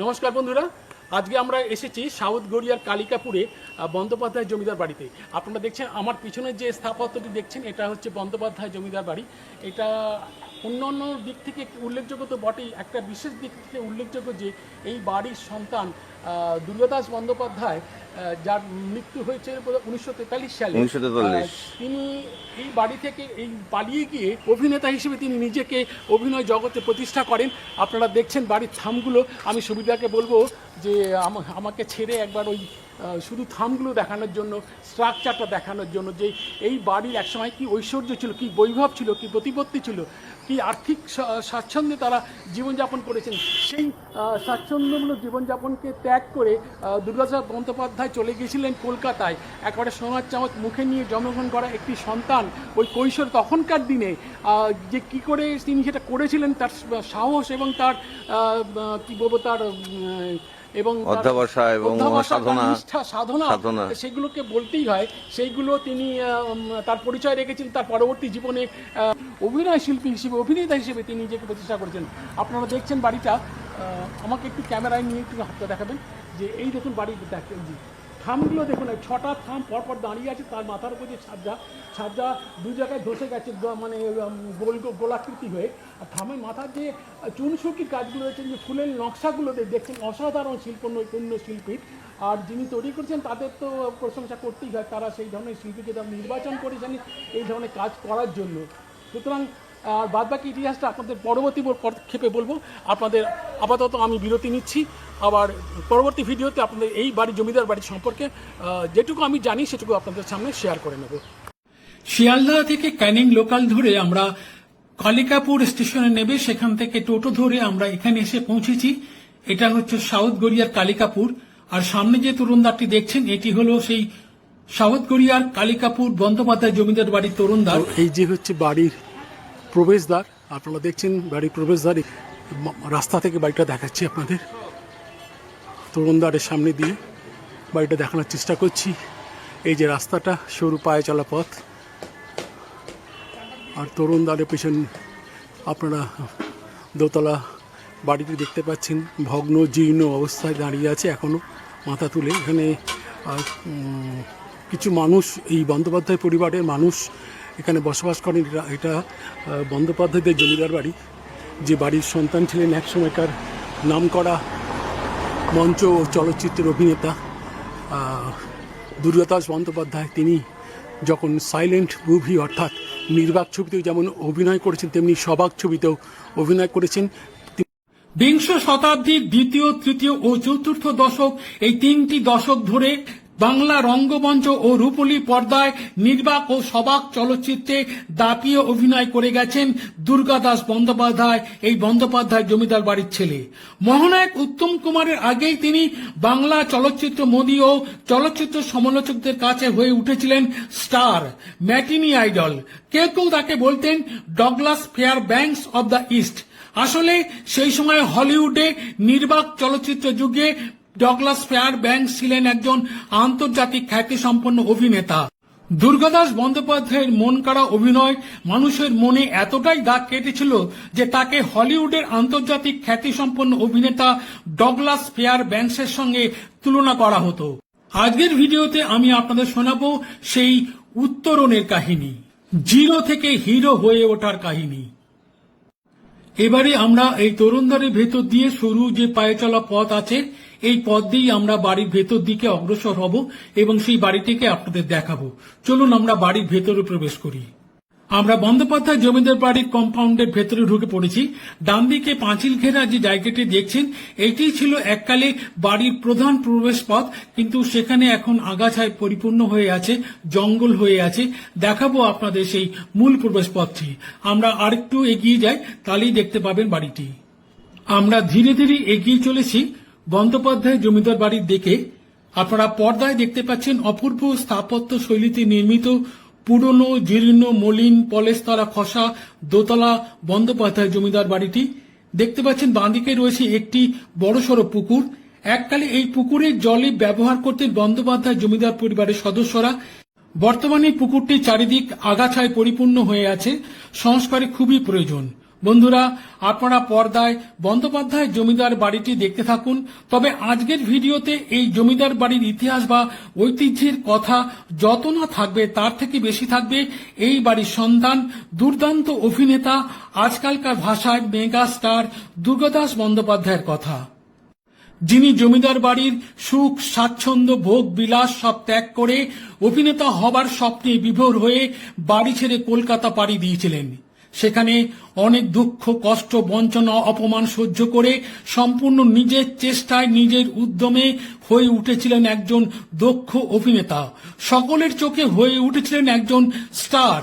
নমস্কার বন্ধুরা, আজকে আমরা এসেছি সাউথ গড়িয়ার কালিকাপুরে বন্দ্যোপাধ্যায় জমিদার বাড়িতে। আপনারা দেখছেন আমার পিছনে যে স্থাপত্যটি দেখছেন, এটা হচ্ছে বন্দ্যোপাধ্যায় জমিদার বাড়ি। এটা অন্যান্য দিক থেকে উল্লেখযোগ্য তো বটেই, একটা বিশেষ দিক থেকে উল্লেখযোগ্য যে এই বাড়ির সন্তান দুর্গাদাস বন্দ্যোপাধ্যায়, যার মৃত্যু হয়েছে 1943 সালে। তিনি এই বাড়ি থেকে পালিয়ে গিয়ে অভিনেতা হিসেবে তিনি নিজেকে অভিনয় জগতে প্রতিষ্ঠা করেন। আপনারা দেখছেন বাড়ির থামগুলো। আমি সুবিধাকে বলবো যে আমাকে ছেড়ে একবার ওই শুধু থামগুলো দেখানোর জন্য, স্ট্রাকচারটা দেখানোর জন্য, যে এই বাড়ির একসময় কী ঐশ্বর্য ছিল, কী বৈভব ছিল, কী প্রতিপত্তি ছিল, কি আর্থিক স্বাচ্ছন্দ্যে তারা জীবনযাপন করেছেন। সেই স্বাচ্ছন্দ্যমূলক জীবনযাপনকে ত্যাগ করে দুর্গাদাস বন্দ্যোপাধ্যায় চলে গিয়েছিলেন কলকাতায়। একেবারে সোনার চামচ মুখে নিয়ে জন্মগ্রহণ করা একটি সন্তান, ওই কৈশোর তখনকার দিনে যে কী করে তিনি সেটা করেছিলেন, তার সাহস এবং তার কী বলবো, তার এবং অধ্যবসায় এবং সাধনা সেগুলোকে বলতেই হয়। সেইগুলো তিনি তার পরিচয় রেখেছেন তার পরবর্তী জীবনে। অভিনয় শিল্পী হিসেবে, অভিনেতা হিসেবে তিনি নিজেকে প্রতিষ্ঠা করেছেন। আপনারা দেখছেন বাড়িটা, আমাকে একটু ক্যামেরায় নিয়ে একটু হাতটা দেখাবেন। যে এই দেখুন বাড়ি, দেখেন জি থামগুলো দেখুন, 6টা থাম পরপর দাঁড়িয়ে আছে। তার মাথার উপর যে ছাদটা দু জায়গায় ধসে গেছে, মানে গোলাকৃতি হয়ে। আর থামের মাথার যে চুনসুকির কাজগুলো রয়েছে, যে ফুলের নকশাগুলো দেখছেন, অসাধারণ নৈপুণ্য শিল্পী। আর যিনি তৈরি করেছেন তাদের তো প্রশংসা করতেই হয়, তারা সেই ধরনের শিল্পীকে তারা নির্বাচন করেছেন এই ধরনের কাজ করার জন্য। সুতরাং আর বাদবাকি ইতিহাসটা আপনাদের পরবর্তী পদক্ষেপে বলবো। আপনাদের আপাতত আমি বিরতি নিচ্ছি। আবার পরবর্তী ভিডিওতে আপনাদের এই জমিদার বাড়ির সম্পর্কে যেটুকু আমি জানি সেটুকু আপনাদের সামনে শেয়ার করে নেব। শিয়ালদা থেকে ক্যানিং লোকাল ধরে আমরা কালিকাপুর স্টেশনে নেবে, সেখান থেকে টোটো ধরে আমরা এখানে এসে পৌঁছেছি। এটা হচ্ছে সাউথ গড়িয়ার কালিকাপুর। আর সামনে যে তরুণদ্বারটি দেখছেন, এটি হলো সেই সাউথ গড়িয়ার কালিকাপুর বন্দ্যোপাধ্যায় জমিদার বাড়ির তরুণদ্বার। এই যে হচ্ছে বাড়ির প্রবেশদ্বার, আপনারা দেখছেন বাড়ির প্রবেশদ্বার। রাস্তা থেকে বাড়িটা দেখাচ্ছি আপনাদের, তরুণদ্বারের সামনে দিয়ে বাড়িটা দেখানোর চেষ্টা করছি। এই যে রাস্তাটা, সরু পায়ে চলা পথ, আর তরুণদ্বারের পেছন আপনারা দোতলা বাড়িটি দেখতে পাচ্ছেন। ভগ্ন জীর্ণ অবস্থায় দাঁড়িয়ে আছে এখনও মাথা তুলে। এখানে কিছু মানুষ, এই বন্দ্যোপাধ্যায় পরিবারের মানুষ এখানে বসবাস করেন। এটা বন্দ্যোপাধ্যায়দের জমিদার বাড়ি, যে বাড়ির সন্তান ছিলেন এক সময়কার নামকরা মঞ্চ ও চলচ্চিত্রের অভিনেতা দুর্গাদাস বন্দ্যোপাধ্যায়। তিনি যখন সাইলেন্ট মুভি অর্থাৎ নির্বাক ছবিতেও যেমন অভিনয় করেছেন, তেমনি সবাক ছবিতেও অভিনয় করেছেন। বিংশ শতাব্দীর দ্বিতীয়, তৃতীয় ও চতুর্থ দশক, এই 3টি দশক ধরে বাংলা রঙ্গমঞ্চ ও রূপলী পর্দায় নির্বাক ও সবাক চলচ্চিত্রে দাপিয়ে অভিনয় করে গেছেন দুর্গাদাস বন্দ্যোপাধ্যায়, এই বন্দ্যোপাধ্যায় জমিদার বাড়ির ছেলে। মহানায়ক উত্তম কুমারের আগেই তিনি বাংলা চলচ্চিত্র মোদী ও চলচ্চিত্র সমালোচকদের কাছে হয়ে উঠেছিলেন স্টার, ম্যাটিনি আইডল। কেউ কেউ তাকে বলতেন Douglas fair banks of the east. আসলে সেই সময় হলিউডে নির্বাক চলচ্চিত্র যুগে ডগলাস ফেয়ার ব্যাংকস ছিলেন একজন আন্তর্জাতিক খ্যাতিসম্পন্ন অভিনেতা। দুর্গাদাস বন্দ্যোপাধ্যায়ের মন কাড়া অভিনয় মানুষের মনে এতটাই দাগ কেটেছিল যে তাকে হলিউডের আন্তর্জাতিক খ্যাতিসম্পন্ন অভিনেতা ডগলাস ফেয়ার ব্যাংকসের সঙ্গে তুলনা করা হতো। আজকের ভিডিওতে আমি আপনাদের শোনাবো সেই উত্তরণের কাহিনী, জিরো থেকে হিরো হয়ে ওঠার কাহিনী। এবারে আমরা এই তরুণদ্বারের ভেতর দিয়ে সরু যে পায়ে চলা পথ আছে, এই পথ দিয়েই আমরা বাড়ির ভেতর দিকে অগ্রসর হব এবং সেই বাড়িটিকে আপনাদের দেখাবো। চলুন আমরা বাড়ির ভেতরে প্রবেশ করি। আমরা বন্দ্যোপাধ্যায় জমিদার বাড়ির কম্পাউন্ডের ভেতরে ঢুকে পড়েছি। ডান দিকে পাঁচিল ঘেরা যে জায়গাটি দেখছেন, এটি ছিল এককালে বাড়ির প্রধান প্রবেশ পথ, কিন্তু সেখানে এখন আগাছায় পরিপূর্ণ হয়ে আছে, জঙ্গল হয়ে আছে। দেখাবো আপনাদের সেই মূল প্রবেশ পথটি। আমরা আরেকটু এগিয়ে যাই, তাহলেই দেখতে পাবেন বাড়িটি। আমরা ধীরে ধীরে এগিয়ে চলেছি বন্দ্যোপাধ্যায় জমিদার বাড়ির দিকে। আপনারা পর্দায় দেখতে পাচ্ছেন অপূর্ব স্থাপত্য শৈলীতে নির্মিত পুরনো, জীর্ণ, মলিন, পলেস্তরা খসা দোতলা বন্দ্যোপাধ্যায় জমিদার বাড়িটি দেখতে পাচ্ছেন। বাঁদিকে রয়েছে একটি বড়সড় পুকুর। এককালে এই পুকুরের জলে ব্যবহার করতেন বন্দ্যোপাধ্যায় জমিদার পরিবারের সদস্যরা। বর্তমানে পুকুরটি চারিদিক আগাছায় পরিপূর্ণ হয়ে আছে, সংস্কারে খুবই প্রয়োজন। বন্ধুরা, আপনারা পর্দায় বন্দ্যোপাধ্যায় জমিদার বাড়িটি দেখতে থাকুন। তবে আজকের ভিডিওতে এই জমিদার বাড়ির ইতিহাস বা ঐতিহ্যের কথা যত না থাকবে তার থেকে বেশি থাকবে এই বাড়ির সন্তান, দুর্দান্ত অভিনেতা, আজকালকার ভাষায় মেগা স্টার দুর্গাদাস বন্দ্যোপাধ্যায়ের কথা, যিনি জমিদার বাড়ির সুখ স্বাচ্ছন্দ্য ভোগ বিলাস সব ত্যাগ করে অভিনেতা হবার স্বপ্নে বিভোর হয়ে বাড়ি ছেড়ে কলকাতা পাড়ি দিয়েছিলেন। সেখানে অনেক দুঃখ কষ্ট বঞ্চনা অপমান সহ্য করে সম্পূর্ণ নিজের চেষ্টায় নিজের উদ্যমে হয়ে উঠেছিলেন একজন দক্ষ অভিনেতা, সকলের চোখে হয়ে উঠেছিলেন একজন স্টার।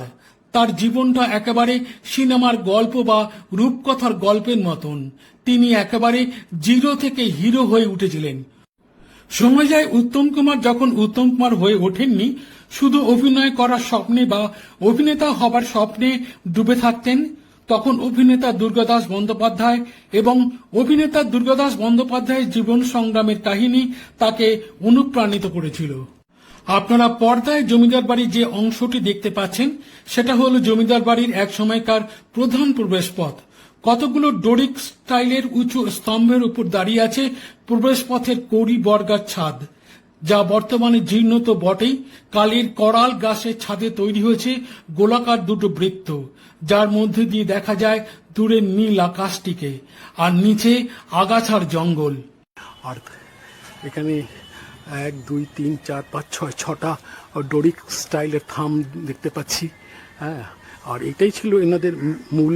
তার জীবনটা একেবারে সিনেমার গল্প বা রূপকথার গল্পের মতন। তিনি একেবারে জিরো থেকে হিরো হয়ে উঠেছিলেন। সময় যায় উত্তম কুমার যখন উত্তম কুমার হয়ে ওঠেননি, শুধু অভিনয় করার স্বপ্নে বা অভিনেতা হবার স্বপ্নে ডুবে থাকতেন, তখন অভিনেতা দুর্গাদাস বন্দ্যোপাধ্যায় এবং অভিনেতা দুর্গাদাস বন্দ্যোপাধ্যায়ের জীবন সংগ্রামের কাহিনী তাকে অনুপ্রাণিত করেছিল। আপনারা পর্দায় জমিদার বাড়ির যে অংশটি দেখতে পাচ্ছেন সেটা হলো জমিদার বাড়ির এক সময়কার প্রধান প্রবেশ পথ। কতগুলো ডোরিক স্টাইলের উঁচু স্তম্ভের উপর দাঁড়িয়ে আছে প্রবেশ পথের কড়ি বর্গার ছাদ, যা বর্তমানে জীর্ণ তো বটেই, কালের করাল গাছের ছাদে তৈরি হয়েছে গোলাকার দুটো বৃত্ত, যার মধ্যে দিয়ে দেখা যায় দূরের নীল আকাশটিকে আর নিচে আগাছার জঙ্গল। আর এখানে 1 2 3 4 5 6 6টা ডোরিক স্টাইলের থাম দেখতে পাচ্ছি। হ্যাঁ, আর এটাই ছিল এনাদের মূল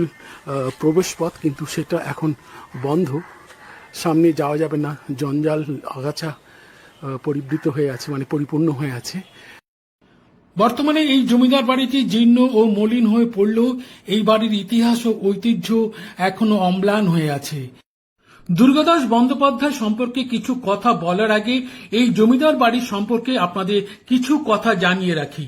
প্রবেশ পথ, কিন্তু সেটা এখন বন্ধ, সামনে যাওয়া যাবে না, জঞ্জাল আগাছা পরিবৃত হয়ে আছে, মানে পরিপূর্ণ হয়ে আছে। বর্তমানে এই জমিদার বাড়িটি জীর্ণ ও মলিন হয়ে পড়লেও এই বাড়ির ইতিহাস ও ঐতিহ্য এখনো অম্লান হয়ে আছে। দুর্গাদাস বন্দ্যোপাধ্যায় সম্পর্কে কিছু কথা বলার আগে এই জমিদার বাড়ির সম্পর্কে আপনাদের কিছু কথা জানিয়ে রাখি।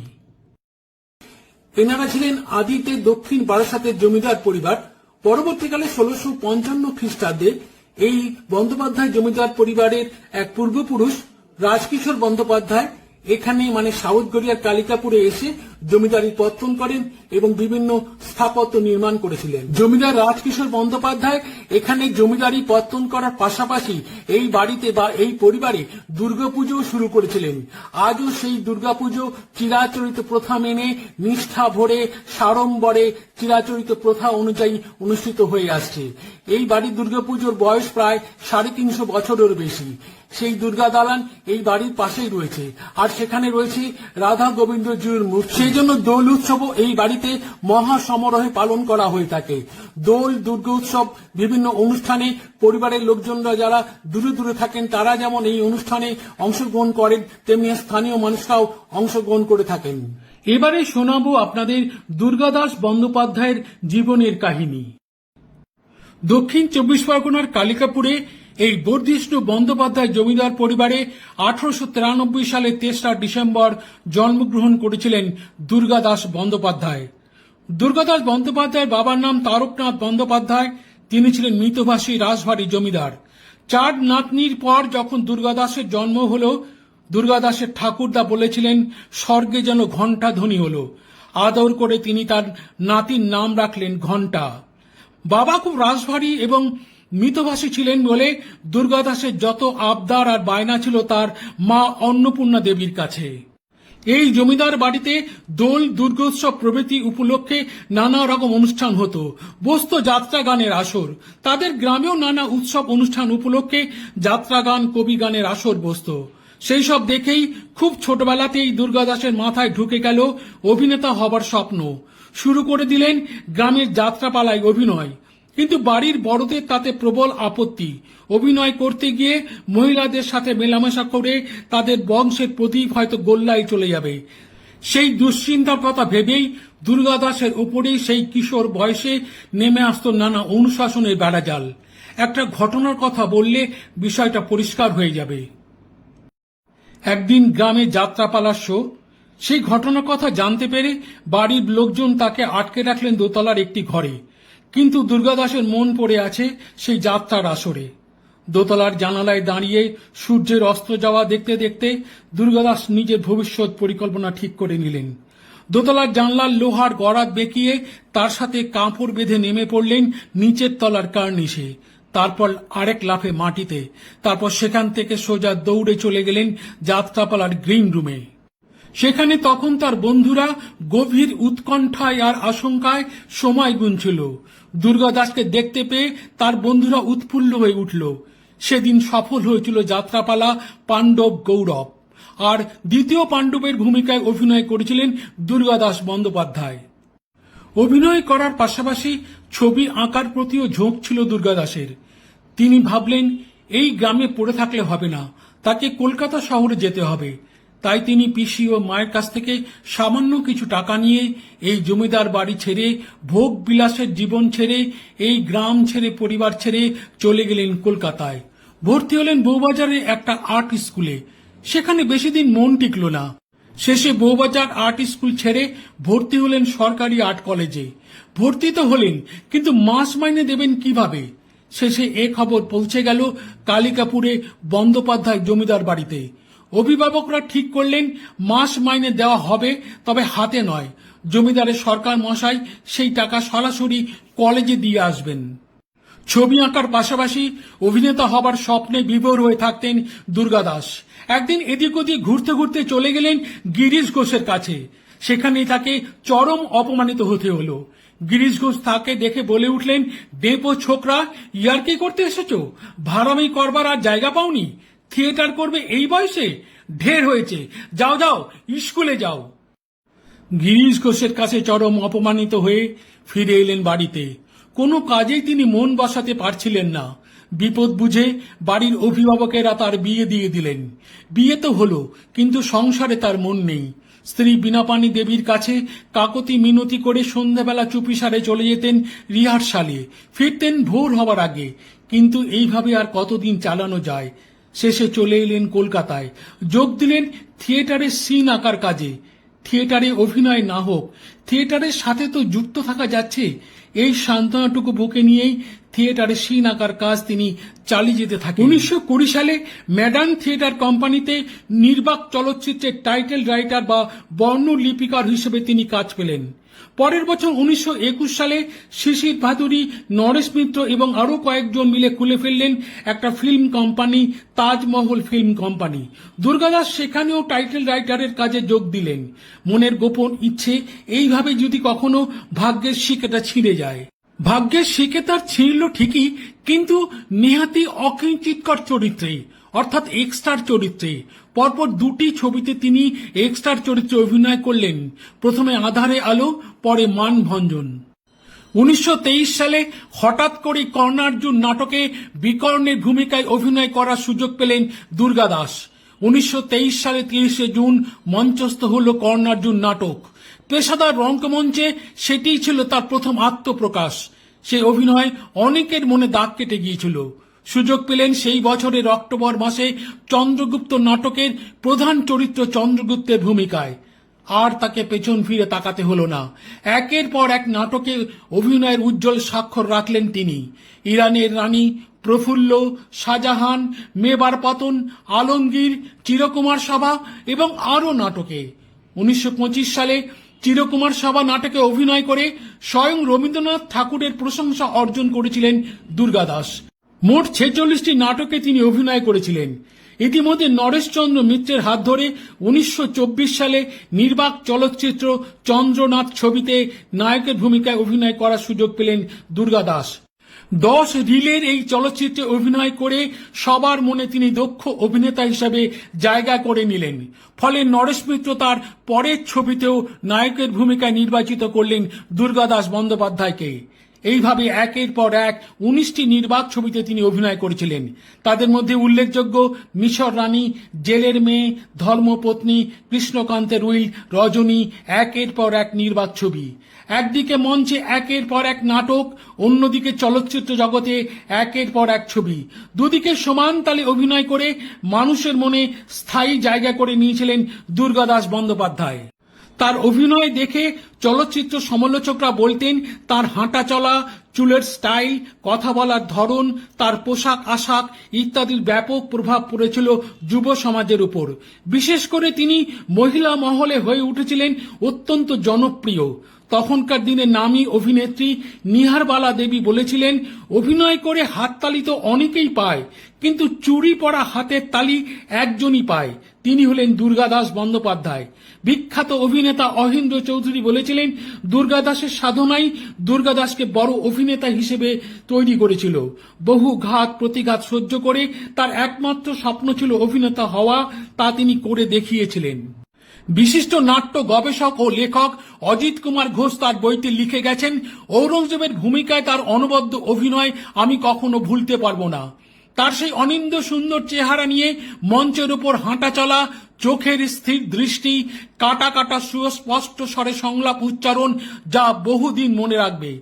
এনারা ছিলেন আদিতে দক্ষিণ বারাসাতের জমিদার পরিবার। পরবর্তীকালে 1655 খ্রিস্টাব্দে এই বন্দ্যোপাধ্যায় জমিদার পরিবারের এক পূর্বপুরুষ রাজকিশোর বন্দ্যোপাধ্যায় এখানে মানে সাউথ গড়িয়ার কালিকাপুরে এসে জমিদারি পত্তন করেন এবং বিভিন্ন স্থাপত্য নির্মাণ করেছিলেন। জমিদার রাজকিশোর বন্দ্যোপাধ্যায় এখানে জমিদারি পত্তন করার পাশাপাশি এই বাড়িতে বা এই পরিবারে দুর্গাপুজো শুরু করেছিলেন। আজও সেই দুর্গাপুজো চিরাচরিত প্রথা মেনে নিষ্ঠা ভরে সাড়ম্বরে চিরাচরিত প্রথা অনুযায়ী অনুষ্ঠিত হয়ে আসছে। এই বাড়ির দুর্গাপুজোর বয়স প্রায় 350 বছরের বেশি। সেই দুর্গা দালান এই বাড়ির পাশেই রয়েছে, আর সেখানে রয়েছে রাধা গোবিন্দ জিউর মূর্তি। সেই জন্য দোল উৎসবও এই বাড়িতে মহা সমারোহে পালন করা হয়ে থাকে। দোল, দুর্গা উৎসব, বিভিন্ন অনুষ্ঠানে পরিবারের লোকজনরা যারা দূরে দূরে থাকেন তারা যেমন এই অনুষ্ঠানে অংশগ্রহণ করেন, তেমনি স্থানীয় মানুষরাও অংশগ্রহণ করে থাকেন। এবারে শোনাবো আপনাদের দুর্গাদাস বন্দ্যোপাধ্যায়ের জীবনের কাহিনী। দক্ষিণ 24 পরগনার কালিকাপুরে এই বর্ধিষ্ণু বন্দ্যোপাধ্যায় জমিদার পরিবারে 1893 সালে 3রা ডিসেম্বর জন্মগ্রহণ করেছিলেন দুর্গাদাস বন্দ্যোপাধ্যায়। দুর্গাদাস বন্দ্যোপাধ্যায়ের বাবার নাম তারকনাথ বন্দ্যোপাধ্যায়। তিনি ছিলেন মৃতভাষী রাজবাড়ী জমিদার। 4 নাতনির পর যখন দুর্গাদাসের জন্ম হল, দুর্গাদাসের ঠাকুরদা বলেছিলেন স্বর্গে যেন ঘণ্টা ধ্বনি হল। আদর করে তিনি তার নাতির নাম রাখলেন ঘণ্টা। বাবা খুব রাজভারী এবং মৃতভাষী ছিলেন বলে দুর্গাদাসের যত আবদার আর বায়না ছিল তার মা অন্নপূর্ণা দেবীর কাছে। এই জমিদার বাড়িতে দোল, দুর্গোৎসব প্রভৃতি উপলক্ষে নানা রকম অনুষ্ঠান হতো, বসত যাত্রা গানের আসর। তাদের গ্রামেও নানা উৎসব অনুষ্ঠান উপলক্ষে যাত্রা গান, কবি গানের আসর বসত। সেই সব দেখেই খুব ছোটবেলাতেই দুর্গাদাসের মাথায় ঢুকে গেল অভিনেতা হবার স্বপ্ন। শুরু করে দিলেন গ্রামের যাত্রাপালায় অভিনয়, কিন্তু বাড়ির বড়দের তাতে প্রবল আপত্তি। অভিনয় করতে গিয়ে মহিলাদের সাথে মেলামেশা করে তাদের বংশের প্রদীপ হয়তো গোল্লায় চলে যাবে, সেই দুশ্চিন্তার কথা ভেবেই দুর্গাদাসের উপরেই সেই কিশোর বয়সে নেমে আসত নানা অনুশাসনের বেড়াজাল। একটা ঘটনার কথা বললে বিষয়টা পরিষ্কার হয়ে যাবে। একদিন গ্রামে যাত্রাপালার শো, সেই ঘটনার কথা জানতে পেরে বাড়ির লোকজন তাকে আটকে রাখলেন দোতলার একটি ঘরে। কিন্তু দুর্গাদাসের মন পড়ে আছে সেই যাত্রার আসরে। দোতলার জানালায় দাঁড়িয়ে সূর্যের অস্ত যাওয়া দেখতে দেখতে দুর্গাদাস নিজের ভবিষ্যৎ পরিকল্পনা ঠিক করে নিলেন। দোতলার জানলার লোহার গরাদ বেঁকিয়ে তার সাথে কাপড় বেঁধে নেমে পড়লেন নিচের তলার কার্নিশে, তারপর আরেক লাফে মাটিতে, তারপর সেখান থেকে সোজা দৌড়ে চলে গেলেন যাত্রাপালার গ্রিন রুমে। সেখানে তখন তার বন্ধুরা গভীর উৎকণ্ঠায় আর আশঙ্কায় সময় গুনছিল। দুর্গা দাসকে দেখতে পেয়ে তার বন্ধুরা উৎফুল্ল হয়ে উঠল। সেদিন সফল হয়েছিল যাত্রাপালা পাণ্ডব গৌরব, আর দ্বিতীয় পাণ্ডবের ভূমিকায় অভিনয় করেছিলেন দুর্গা দাস বন্দ্যোপাধ্যায়। অভিনয় করার পাশাপাশি ছবি আঁকার প্রতিও ঝোঁক ছিল দুর্গা দাসের। তিনি ভাবলেন এই গ্রামে পড়ে থাকলে হবে না, তাকে কলকাতা শহরে যেতে হবে। তাই তিনি পিসি ও মায়ের কাছ থেকে সামান্য কিছু টাকা নিয়ে এই জমিদার বাড়ি ছেড়ে, ভোগ বিলাসের জীবন ছেড়ে, এই গ্রাম ছেড়ে, পরিবার ছেড়ে চলে গেলেন কলকাতায়। ভর্তি হলেন বউবাজারে একটা আর্ট স্কুলে। সেখানে বেশি দিন মন টিকল না। শেষে বউবাজার আর্ট স্কুল ছেড়ে ভর্তি হলেন সরকারি আর্ট কলেজে। ভর্তি তো হলেন, কিন্তু মাস মাইনে দেবেন কিভাবে? শেষে এ খবর পৌঁছে গেল কালিকাপুরে বন্দ্যোপাধ্যায় জমিদার বাড়িতে। অভিভাবকরা ঠিক করলেন মাস মাইনে দেওয়া হবে, তবে হাতে নয়। জমিদারের সরকার মশাই সেই টাকা সরাসরি কলেজে দিয়ে আসবেন। ছবি আঁকার পাশাপাশি অভিনেতা হবার স্বপ্নে বিভোর হয়ে থাকতেন দুর্গা দাস। একদিন এদিক ওদিক ঘুরতে ঘুরতে চলে গেলেন গিরিশ ঘোষের কাছে। সেখানে তাকে চরম অপমানিত হতে হলো। গিরিশ ঘোষ তাকে দেখে বলে উঠলেন, ডেপো ছোকরা, ইয়ার্কি করতে এসেছো? ভাড়ামি করবার আর জায়গা পাওনি? থিয়েটার করবে এই বয়সে? ঢের হয়েছে, যাও যাও, স্কুলে যাও। গিরিশ ঘোষের কাছে চরম অপমানিত হয়ে ফিরে এলেন বাড়িতে। কোনো কাজেই তিনি মন বসাতে পারছিলেন না। বিপদ বুঝে বাড়ির অভিভাবকেরা তার বিয়ে দিয়ে দিলেন। বিয়ে তো হলো, কিন্তু সংসারে তার মন নেই। স্ত্রী বীণাপাণি দেবীর কাছে কাকতি মিনতি করে সন্ধ্যাবেলা চুপিসারে চলে যেতেন রিহার্সালে, ফিরতেন ভোর হবার আগে। কিন্তু এইভাবে আর কতদিন চালানো যায়? শেষে চলে এলেন কলকাতায়। যোগ দিলেন থিয়েটারের সিন আঁকার কাজে। থিয়েটারে অভিনয় না হোক, থিয়েটারের সাথে তো যুক্ত থাকা যাচ্ছে। এই সান্ত্বনাটুকু বুকে নিয়েই থিয়েটারে সিন আঁকার কাজ তিনি চালিয়ে যেতে থাকেন। 1920 সালে ম্যাডার্ন থিয়েটার কোম্পানিতে নির্বাক চলচ্চিত্রের টাইটেল রাইটার বা বর্ণলিপিকার হিসেবে তিনি কাজ পেলেন। পরের বছর 1921 সালে শিশির ভাদুরী, নরেশ মিত্র এবং আরো কয়েকজন মিলে খুলে ফেললেন একটা film company, Taj Mahal film company. Durga Das সেখানেও টাইটেল রাইটারের কাজে যোগ দিলেন। মনের গোপন ইচ্ছে, এইভাবে যদি কখনো ভাগ্যের শিকেটা ছিঁড়ে যায়। ভাগ্যের শিকে তার ছিঁড়ল ঠিকই, কিন্তু নেহাতি অকিঞ্চিৎকর চরিত্রে, অর্থাৎ এক্সট্রার চরিত্রে। পরপর দুটি ছবিতে তিনি এক্সট্রার চরিত্রে অভিনয় করলেন। প্রথমে আঁধারে আলো, পরে মানভঞ্জন। 1923 সালে হঠাৎ করে কর্ণার্জুন নাটকে বিকর্ণের ভূমিকায় অভিনয় করার সুযোগ পেলেন দুর্গা দাস। 1923 সালে 30 জুন মঞ্চস্থ হল কর্ণার্জুন নাটক। পেশাদার রঙ্গমঞ্চে সেটিই ছিল তার প্রথম আত্মপ্রকাশ। সেই অভিনয় অনেকের মনে দাগ কেটে গিয়েছিল। সুযোগ পেলেন সেই বছরের অক্টোবর মাসে চন্দ্রগুপ্ত নাটকের প্রধান চরিত্র চন্দ্রগুপ্তের ভূমিকায়। আর তাকে পেছন ফিরে তাকাতে হলো না। একের পর এক নাটকে অভিনয়ের উজ্জ্বল স্বাক্ষর রাখলেন তিনি। ইরানের রানী, প্রফুল্ল, শাহজাহান, মেবার পতন, আলমগীর, চিরকুমার সভা এবং আরও নাটকে। 1925 সালে চিরকুমার সভা নাটকে অভিনয় করে স্বয়ং রবীন্দ্রনাথ ঠাকুরের প্রশংসা অর্জন করেছিলেন দুর্গা দাস। মোট 46টি নাটকে তিনি অভিনয় করেছিলেন। ইতিমধ্যে নরেশচন্দ্র মিত্রের হাত ধরে 1924 সালে নির্বাক চলচ্চিত্র চন্দ্রনাথ ছবিতে নায়কের ভূমিকায় অভিনয় করার সুযোগ পেলেন দুর্গা দাস। 10 রিলের এই চলচ্চিত্রে অভিনয় করে সবার মনে তিনি দক্ষ অভিনেতা হিসাবে জায়গা করে নিলেন। ফলে নরেশ মিত্র তার পরের ছবিতেও নায়কের ভূমিকায় নির্বাচিত করলেন দুর্গা দাস বন্দ্যোপাধ্যায়কে। এইভাবে একের পর এক 19টি নির্বাক ছবিতে তিনি অভিনয় করেছিলেন। তাদের মধ্যে উল্লেখযোগ্য মিশর রানী, জেলের মেয়ে, ধর্মপত্নী, কৃষ্ণকান্তের উইল, রজনী, একের পর এক নির্বাক ছবি। একদিকে মঞ্চে একের পর এক নাটক, অন্যদিকে চলচ্চিত্র জগতে একের পর এক ছবি। দুদিকে সমান তালে অভিনয় করে মানুষের মনে স্থায়ী জায়গা করে নিয়েছিলেন দুর্গা দাস বন্দ্যোপাধ্যায়। তার অভিনয় দেখে চলচ্চিত্র সমালোচকরা বলতেন তার হাঁটা চলা, চুলের স্টাইল, কথা বলার ধরন, তার পোশাক আশাক ইত্যাদির ব্যাপক প্রভাব পড়েছিল যুব সমাজের উপর। বিশেষ করে তিনি মহিলা মহলে হয়ে উঠেছিলেন অত্যন্ত জনপ্রিয়। তখনকার দিনে নামী অভিনেত্রী নিহারবালা দেবী বলেছিলেন, অভিনয় করে হাততালি তো অনেকেই পায়, কিন্তু চুরি পরা হাতের তালি একজনই পায়, তিনি হলেন দুর্গাদাস বন্দ্যোপাধ্যায়। বিখ্যাত অভিনেতা অহিন্দ্র চৌধুরী বলেছিলেন, দুর্গাদাসের সাধনাই দুর্গাদাসকে বড় অভিনেতা হিসেবে তৈরি করেছিল। বহু ঘাত প্রতিঘাত সহ্য করে তার একমাত্র স্বপ্ন ছিল অভিনেতা হওয়া, তা তিনি করে দেখিয়েছিলেন। বিশিষ্ট নাট্য গবেষক ও লেখক অজিত কুমার ঘোষ তার বইতে লিখে গেছেন, ঔরঙ্গজেবের ভূমিকায় তার অনবদ্য অভিনয় আমি কখনো ভুলতে পারবো না। তার সেই অনিন্দ সুন্দর চেহারা নিয়ে মঞ্চের উপর হাঁটা চলা, চোখের স্থির দৃষ্টি, কাটা কাটা সুস্পষ্ট স্বরে সংলাপ উচ্চারণ, যা বহুদিন মনে রাখবে।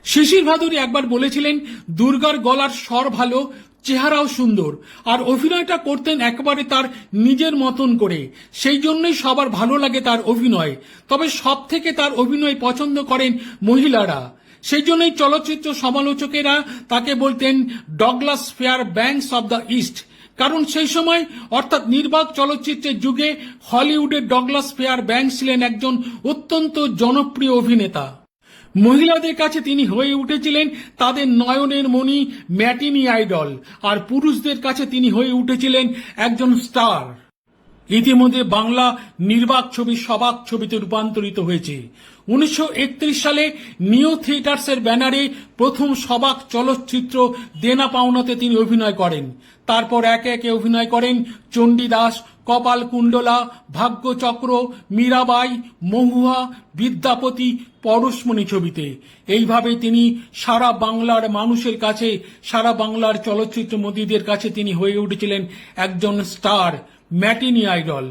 শিশির ভাদুরী একবার বলেছিলেন, দুর্গার গলার স্বর ভালো, চেহারাও সুন্দর, আর অভিনয়টা করতেন একেবারে তার নিজের মতন করে, সেই জন্যই সবার ভালো লাগে তার অভিনয়। তবে সব থেকে তার অভিনয় পছন্দ করেন মহিলারা, সেই জন্যই চলচ্চিত্র সমালোচকেরা তাকে বলতেন Douglas fair banks of the east. কারণ সেই সময় অর্থাৎ নির্বাক চলচ্চিত্রের যুগে হলিউডের ডগলাস ফেয়ার ব্যাংকস ছিলেন একজন অত্যন্ত জনপ্রিয় অভিনেতা। মহিলাদের কাছে তিনি হয়ে উঠেছিলেন তাদের নয়নের মণি, ম্যাটিনি আইডল, আর পুরুষদের কাছে তিনি হয়ে উঠেছিলেন একজন স্টার। ইতিমধ্যে বাংলা নির্বাক ছবি সবাক ছবিতে রূপান্তরিত হয়েছে। 1931 সালে নিও থিয়েটার্সের ব্যানারে প্রথম সবাক চলচ্চিত্র দেনা পাওনাতে তিনি অভিনয় করেন। তারপর একে একে অভিনয় করেন চণ্ডীদাস, কপাল কুণ্ডলা, ভাগ্যচক্র, মীরাবাই, মহুয়া, বিদ্যাপতি, পরশমণি ছবিতে। এইভাবে তিনি সারা বাংলার মানুষের কাছে, সারা বাংলার চলচ্চিত্র মদিদের কাছে তিনি হয়ে উঠেছিলেন একজন স্টার, ম্যাটিনি আইডল।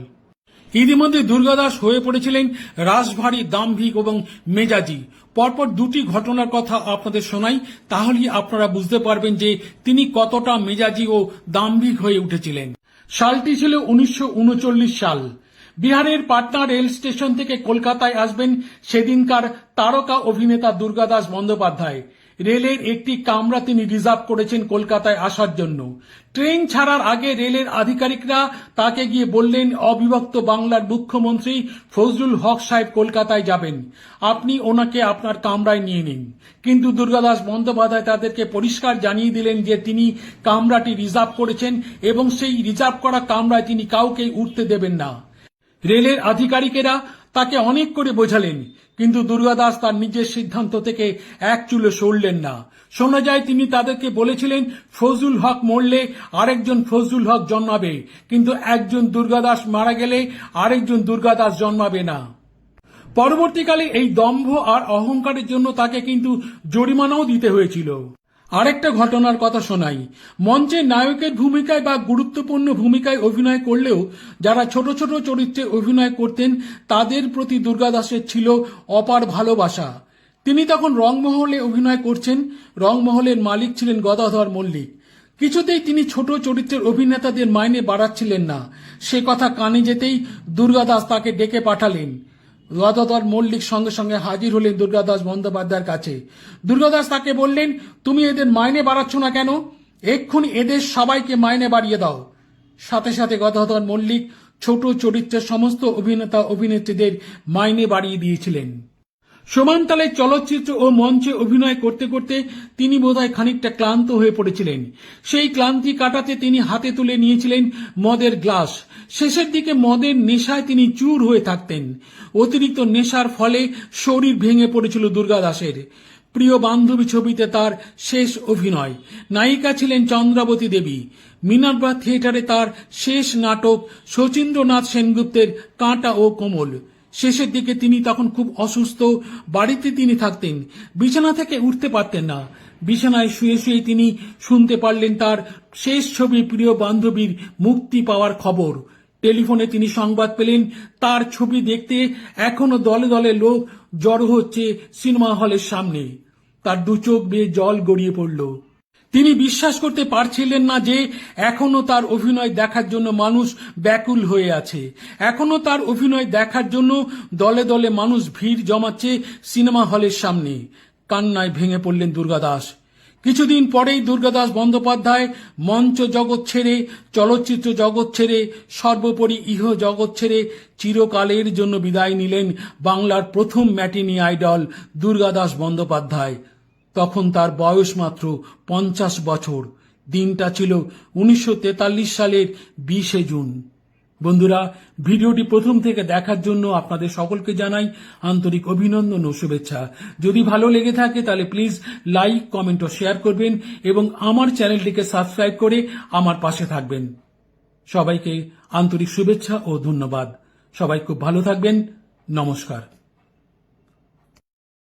ইতিমধ্যে দুর্গাদাস হয়ে পড়েছিলেন রাশভারী, দাম্ভিক এবং মেজাজি। পরপর দুটি ঘটনার কথা আপনাদের শোনাই, তাহলেই আপনারা বুঝতে পারবেন যে তিনি কতটা মেজাজি ও দাম্ভিক হয়ে উঠেছিলেন। সালটি ছিল 1939 সাল। বিহারের পাটনা রেল স্টেশন থেকে কলকাতায় আসবেন সেদিনকার তারকা অভিনেতা দুর্গাদাস বন্দ্যোপাধ্যায়। রেলের একটি কামরা তিনি রিজার্ভ করেছেন কলকাতায় আসার জন্য। ট্রেন ছাড়ার আগে রেলের আধিকারিকরা তাকে গিয়ে বললেন, অবিভক্ত বাংলার মুখ্যমন্ত্রী ফজলুল হক সাহেব কলকাতায় যাবেন, আপনি ওনাকে আপনার কামরায় নিয়ে নিন। কিন্তু দুর্গাদাস বন্দ্যোপাধ্যায় তাদেরকে পরিষ্কার জানিয়ে দিলেন যে তিনি কামরাটি রিজার্ভ করেছেন এবং সেই রিজার্ভ করা কামরায় তিনি কাউকে উঠতে দেবেন না। রেলের আধিকারিকেরা তাকে অনেক করে বোঝালেন, কিন্তু দুর্গাদাস তার নিজের সিদ্ধান্ত থেকে এক চুলো সরলেন না। শোনা যায় তিনি তাদেরকে বলেছিলেন, ফজলুল হক মরলে আরেকজন ফজলুল হক জন্মাবে, কিন্তু একজন দুর্গাদাস মারা গেলে আরেকজন দুর্গাদাস জন্মাবে না। পরবর্তীকালে এই দম্ভ আর অহংকারের জন্য তাকে কিন্তু জরিমানাও দিতে হয়েছিল। আরেকটা ঘটনার কথা শোনাই। মঞ্চে নায়কের ভূমিকায় বা গুরুত্বপূর্ণ ভূমিকায় অভিনয় করলেও যারা ছোট ছোট চরিত্রে অভিনয় করতেন তাদের প্রতি দুর্গাদাসের ছিল অপার ভালোবাসা। তিনি তখন রংমহলে অভিনয় করছেন। রংমহলের মালিক ছিলেন গদাধর মল্লিক। কিছুতেই তিনি ছোট চরিত্রের অভিনেতাদের মাইনে বাড়াচ্ছিলেন না। সে কথা কানে যেতেই দুর্গাদাস তাকে ডেকে পাঠালেন। গদাধর মল্লিক সঙ্গে সঙ্গে হাজির হলেন দুর্গাদাস বন্দ্যোপাধ্যায়ের কাছে। দুর্গাদাস তাকে বললেন, তুমি এদের মাইনে বাড়াচ্ছ না কেন? এক্ষুনি এদের সবাইকে মাইনে বাড়িয়ে দাও। সাথে সাথে গদাধর মল্লিক ছোট চরিত্রের সমস্ত অভিনেতা অভিনেত্রীদের মাইনে বাড়িয়ে দিয়েছিলেন। সমানতালে চলচ্চিত্র ও মঞ্চে অভিনয় করতে করতে তিনি বোধহয় খানিকটা ক্লান্ত হয়ে পড়েছিলেন। সেই ক্লান্তি কাটাতে তিনি হাতে তুলে নিয়েছিলেন মদের গ্লাস। শেষের দিকে মদের নেশায় তিনি চুর হয়ে থাকতেন। অতিরিক্ত নেশার ফলে শরীর ভেঙে পড়েছিল দুর্গাদাসের। প্রিয় বান্ধবী ছবিতে তার শেষ অভিনয়। নায়িকা ছিলেন চন্দ্রাবতী দেবী। মিনার্ভা থিয়েটারে তার শেষ নাটক শচীন্দ্রনাথ সেনগুপ্তের কাঁটা ও কোমল। শেষের দিকে তিনি তখন খুব অসুস্থ। বাড়িতে তিনি থাকতেন, বিছানা থেকে উঠতে পারতেন না। বিছানায় শুয়ে শুয়ে তিনি শুনতে পারলেন তার শেষ ছবি প্রিয় বান্ধবীর মুক্তি পাওয়ার খবর। টেলিফোনে তিনি সংবাদ পেলেন তার ছবি দেখতে এখনো দলে দলে লোক জড়ো হচ্ছে সিনেমা হলের সামনে। তার দু চোখ বেয়ে জল গড়িয়ে পড়ল। তিনি বিশ্বাস করতে পারছিলেন না যে এখনো তার অভিনয় দেখার জন্য মানুষ ব্যাকুল হয়ে আছে, এখনো তার অভিনয় দেখার জন্য দলে দলে মানুষ ভিড় জমাচ্ছে সিনেমা হলের সামনে। কান্নায় ভেঙে পড়লেন দুর্গাদাস। কিছুদিন পরেই দুর্গাদাস বন্দ্যোপাধ্যায় মঞ্চ জগৎ ছেড়ে, চলচ্চিত্র জগৎ ছেড়ে, সর্বোপরি ইহ জগৎ ছেড়ে চিরকালের জন্য বিদায় নিলেন বাংলার প্রথম ম্যাটিনি আইডল দুর্গাদাস বন্দ্যোপাধ্যায়। তখন তার বয়স মাত্র 50 বছর। দিনটা ছিল 1943 সালের 20 জুন। বন্ধুরা, ভিডিওটি প্রথম থেকে দেখার জন্য আপনাদের সকলকে জানাই আন্তরিক অভিনন্দন ও শুভেচ্ছা। যদি ভালো লেগে থাকে তাহলে প্লিজ লাইক, কমেন্ট ও শেয়ার করবেন এবং আমার চ্যানেলটিকে সাবস্ক্রাইব করে আমার পাশে থাকবেন। সবাইকে আন্তরিক শুভেচ্ছা ও ধন্যবাদ। সবাই খুব ভালো থাকবেন। নমস্কার।